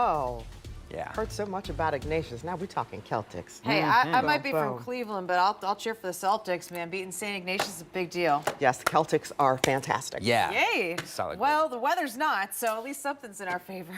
Oh, Yeah. heard so much about Ignatius. Now we're talking Celtics. Hey, I might be Boom. from Cleveland, but I'll cheer for the Celtics, man. Beating St. Ignatius is a big deal. Yes, the Celtics are fantastic. Yeah. Yay. Solid. Well, the weather's not, so at least something's in our favor.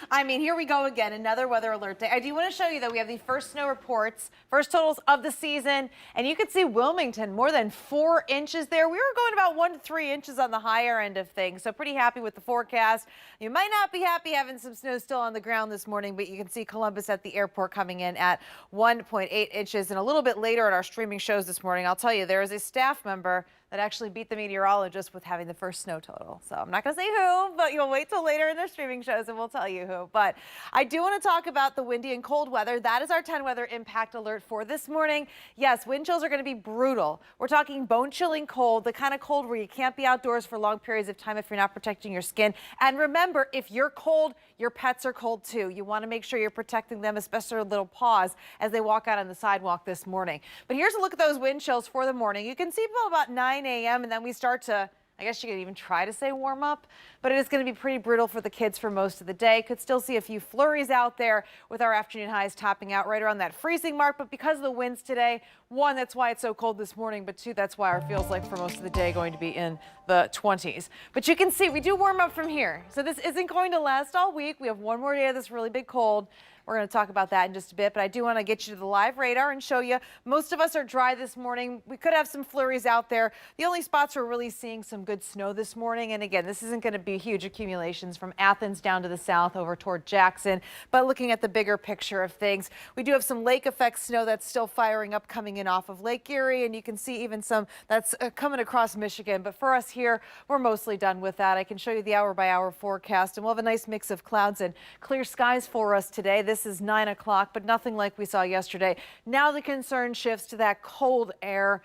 I mean, here we go again, another weather alert day. I do want to show you that we have the first snow reports, first totals of the season, and you can see Wilmington more than 4 inches there. We were going about 1 to 3 inches on the higher end of things, so pretty happy with the forecast. You might not be happy having some snow still on the ground this morning, but you can see Columbus at the airport coming in at 1.8 inches, and a little bit later at our streaming shows this morning, I'll tell you, there is a staff member that actually beat the meteorologist with having the first snow total. So I'm not going to say who, but you'll wait till later in their streaming shows and we'll tell you who. But I do want to talk about the windy and cold weather. That is our 10 weather impact alert for this morning. Yes, wind chills are going to be brutal. We're talking bone chilling cold, the kind of cold where you can't be outdoors for long periods of time if you're not protecting your skin. And remember, if you're cold, your pets are cold too. You want to make sure you're protecting them, especially their little paws as they walk out on the sidewalk this morning. But here's a look at those wind chills for the morning. You can see about 9 a.m. and then we start to, I guess you could even try to say warm up, but it is going to be pretty brutal for the kids for most of the day. Could still see a few flurries out there with our afternoon highs topping out right around that freezing mark. But because of the winds today, 1, that's why it's so cold this morning, but 2, that's why it feels like for most of the day going to be in the 20s. But you can see we do warm up from here. So this isn't going to last all week. We have 1 more day of this really big cold. We're going to talk about that in just a bit, but I do want to get you to the live radar and show you. Most of us are dry this morning. We could have some flurries out there. The only spots we're really seeing some good snow this morning. And again, this isn't going to be huge accumulations from Athens down to the south over toward Jackson, but looking at the bigger picture of things, we do have some lake effect snow that's still firing up coming in off of Lake Erie, and you can see even some that's coming across Michigan. But for us here, we're mostly done with that. I can show you the hour by hour forecast, and we'll have a nice mix of clouds and clear skies for us today. This is 9 o'clock, but nothing like we saw yesterday. Now the concern shifts to that cold air.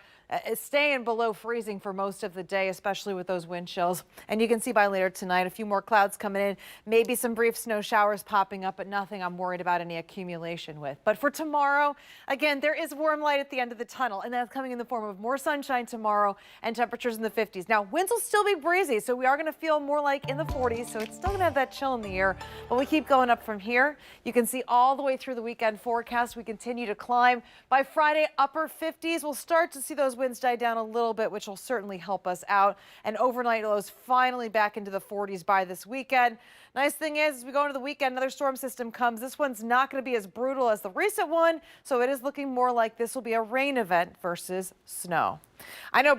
Staying below freezing for most of the day, especially with those wind chills. And you can see by later tonight, a few more clouds coming in, maybe some brief snow showers popping up, but nothing I'm worried about any accumulation with. But for tomorrow, again, there is warm light at the end of the tunnel, and that's coming in the form of more sunshine tomorrow and temperatures in the 50s. Now, winds will still be breezy, so we are going to feel more like in the 40s, so it's still going to have that chill in the air, but we keep going up from here. You can see all the way through the weekend forecast, we continue to climb. By Friday, upper 50s, we'll start to see those winds die down a little bit, which will certainly help us out. And overnight lows finally back into the 40s by this weekend. Nice thing is, as we go into the weekend, another storm system comes. This one's not going to be as brutal as the recent one, so it is looking more like this will be a rain event versus snow. I know